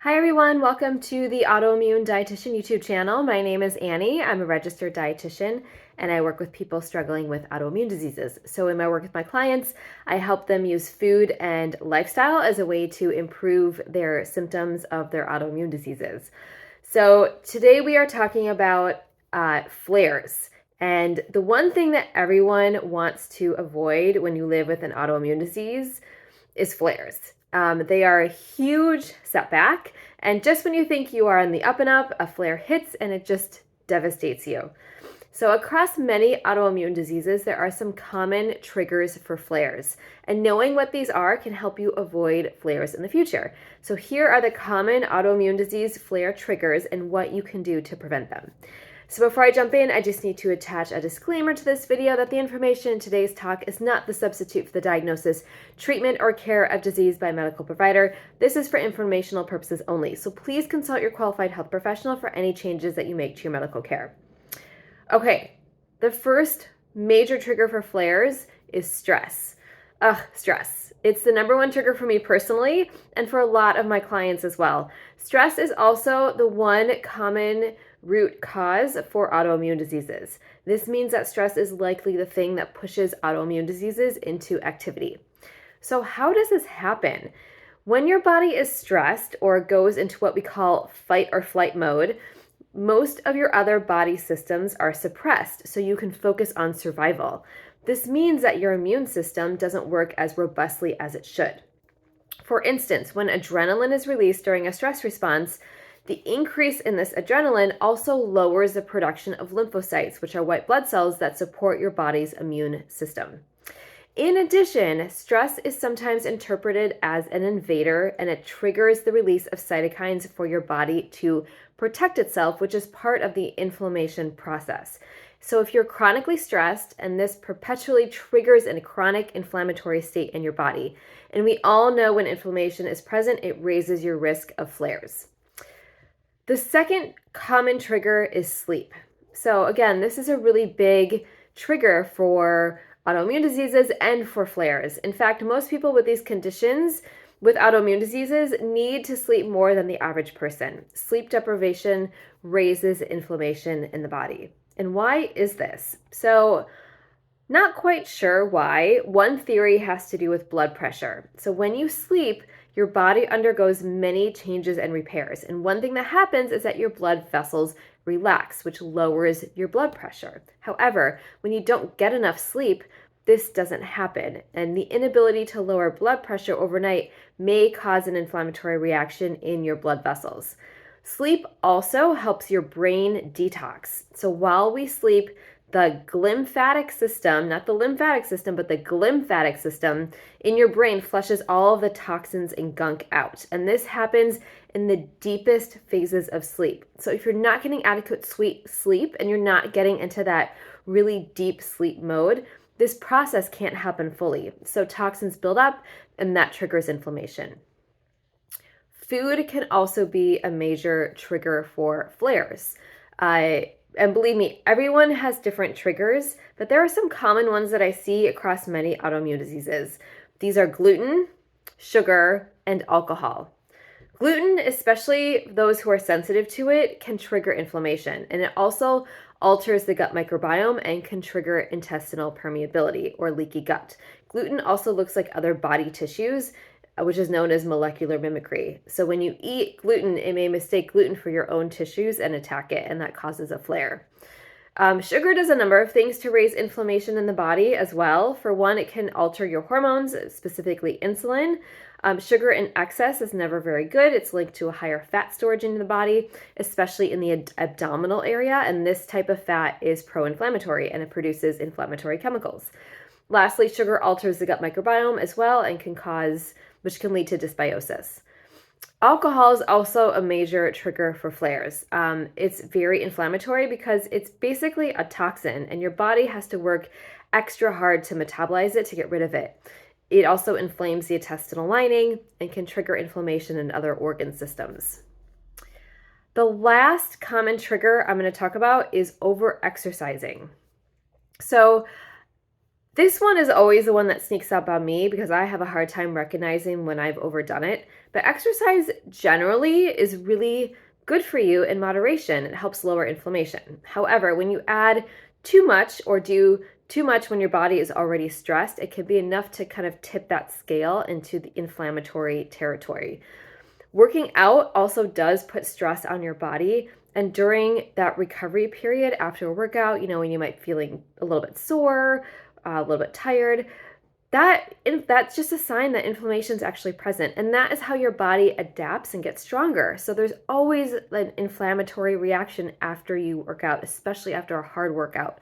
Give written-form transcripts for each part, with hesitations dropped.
Hi everyone, welcome to the Autoimmune Dietitian YouTube channel. My name is Annie. I'm a registered dietitian and I work with people struggling with autoimmune diseases. So in my work with my clients, I help them use food and lifestyle as a way to improve their symptoms of their autoimmune diseases. So today we are talking about flares. And the one thing that everyone wants to avoid when you live with an autoimmune disease is flares. They are a huge setback, and just when you think you are on the up and up, a flare hits and it just devastates you. So across many autoimmune diseases, there are some common triggers for flares, and knowing what these are can help you avoid flares in the future. So here are the common autoimmune disease flare triggers and what you can do to prevent them. So before I jump in, I just need to attach a disclaimer to this video that the information in today's talk is not the substitute for the diagnosis, treatment, or care of disease by a medical provider. This is for informational purposes only. So please consult your qualified health professional for any changes that you make to your medical care. Okay, the first major trigger for flares is stress. Stress. It's the number one trigger for me personally and for a lot of my clients as well. Stress is also the one common root cause for autoimmune diseases. This means that stress is likely the thing that pushes autoimmune diseases into activity. So how does this happen? When your body is stressed or goes into what we call fight or flight mode, most of your other body systems are suppressed, so you can focus on survival. This means that your immune system doesn't work as robustly as it should. For instance, when adrenaline is released during a stress response, the increase in this adrenaline also lowers the production of lymphocytes, which are white blood cells that support your body's immune system. In addition, stress is sometimes interpreted as an invader, and it triggers the release of cytokines for your body to protect itself, which is part of the inflammation process. So if you're chronically stressed, and this perpetually triggers a chronic inflammatory state in your body, and we all know when inflammation is present, it raises your risk of flares. The second common trigger is sleep. So again, this is a really big trigger for autoimmune diseases and for flares. In fact, most people with these conditions with autoimmune diseases need to sleep more than the average person. Sleep deprivation raises inflammation in the body. And why is this? So, not quite sure why. One theory has to do with blood pressure. So when you sleep, your body undergoes many changes and repairs. And one thing that happens is that your blood vessels relax, which lowers your blood pressure. However, when you don't get enough sleep, this doesn't happen. And the inability to lower blood pressure overnight may cause an inflammatory reaction in your blood vessels. Sleep also helps your brain detox. So while we sleep, the glymphatic system, not the lymphatic system, but the glymphatic system in your brain flushes all of the toxins and gunk out. And this happens in the deepest phases of sleep. So if you're not getting adequate sleep and you're not getting into that really deep sleep mode, this process can't happen fully. So toxins build up and that triggers inflammation. Food can also be a major trigger for flares. And believe me, everyone has different triggers, but there are some common ones that I see across many autoimmune diseases. These are gluten, sugar, and alcohol. Gluten, especially those who are sensitive to it, can trigger inflammation, and it also alters the gut microbiome and can trigger intestinal permeability or leaky gut. Gluten also looks like other body tissues, which is known as molecular mimicry. So when you eat gluten, it may mistake gluten for your own tissues and attack it, and that causes a flare. Sugar does a number of things to raise inflammation in the body as well. For one, it can alter your hormones, specifically insulin. Sugar in excess is never very good. It's linked to a higher fat storage in the body, especially in the abdominal area, and this type of fat is pro-inflammatory and it produces inflammatory chemicals. Lastly, sugar alters the gut microbiome as well and which can lead to dysbiosis. Alcohol is also a major trigger for flares. It's very inflammatory because it's basically a toxin and your body has to work extra hard to metabolize it to get rid of it. It also inflames the intestinal lining and can trigger inflammation in other organ systems. The last common trigger I'm going to talk about is over-exercising. So This one is always the one that sneaks up on me because I have a hard time recognizing when I've overdone it. But exercise generally is really good for you in moderation. It helps lower inflammation. However, when you add too much or do too much when your body is already stressed, it can be enough to kind of tip that scale into the inflammatory territory. Working out also does put stress on your body. And during that recovery period after a workout, when you might feeling a little bit sore, a little bit tired, that's just a sign that inflammation is actually present. And that is how your body adapts and gets stronger. So there's always an inflammatory reaction after you work out, especially after a hard workout.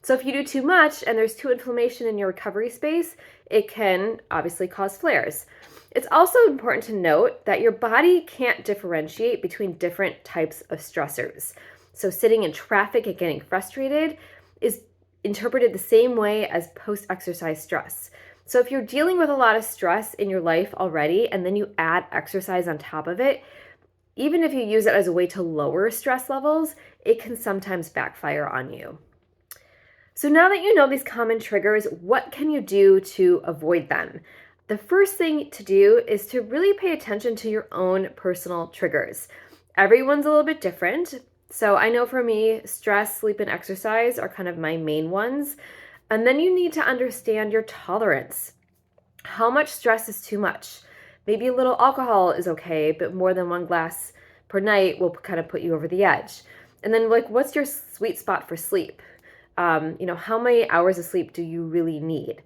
So if you do too much and there's too inflammation in your recovery space, it can obviously cause flares. It's also important to note that your body can't differentiate between different types of stressors. So sitting in traffic and getting frustrated is interpreted the same way as post-exercise stress. So if you're dealing with a lot of stress in your life already, and then you add exercise on top of it, even if you use it as a way to lower stress levels, it can sometimes backfire on you. So now that you know these common triggers, what can you do to avoid them? The first thing to do is to really pay attention to your own personal triggers. Everyone's a little bit different. So I know for me, stress, sleep, and exercise are kind of my main ones. And then you need to understand your tolerance. How much stress is too much? Maybe a little alcohol is okay, but more than one glass per night will kind of put you over the edge. And then what's your sweet spot for sleep? How many hours of sleep do you really need?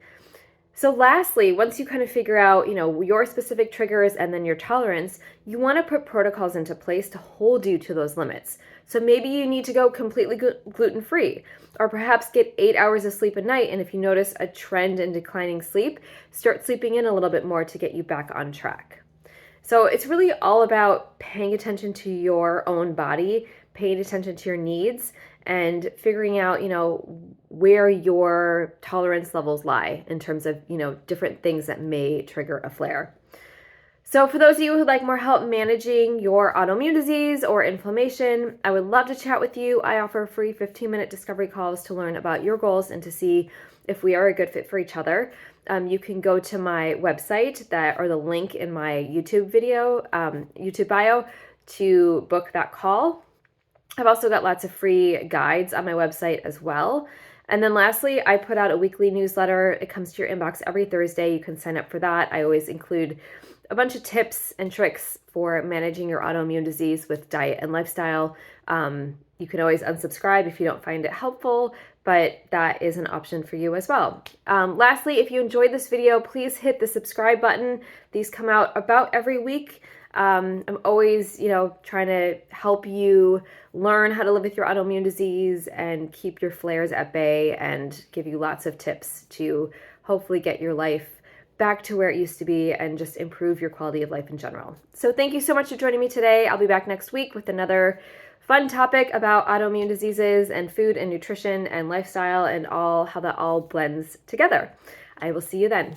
So lastly, once you kind of figure out, your specific triggers and then your tolerance, you want to put protocols into place to hold you to those limits. So maybe you need to go completely gluten-free, or perhaps get 8 hours of sleep a night. And if you notice a trend in declining sleep, start sleeping in a little bit more to get you back on track. So it's really all about paying attention to your own body, paying attention to your needs, and figuring out, where your tolerance levels lie in terms of, different things that may trigger a flare. So for those of you who'd like more help managing your autoimmune disease or inflammation, I would love to chat with you. I offer free 15-minute discovery calls to learn about your goals and to see if we are a good fit for each other. You can go to my website or the link in my YouTube video, YouTube bio, to book that call. I've also got lots of free guides on my website as well. And then lastly, I put out a weekly newsletter. It comes to your inbox every Thursday. You can sign up for that. I always include a bunch of tips and tricks for managing your autoimmune disease with diet and lifestyle. You can always unsubscribe if you don't find it helpful, but that is an option for you as well. Lastly, if you enjoyed this video, please hit the subscribe button. These come out about every week. I'm always, trying to help you learn how to live with your autoimmune disease and keep your flares at bay and give you lots of tips to hopefully get your life back to where it used to be and just improve your quality of life in general. So thank you so much for joining me today. I'll be back next week with another fun topic about autoimmune diseases and food and nutrition and lifestyle and how that all blends together. I will see you then.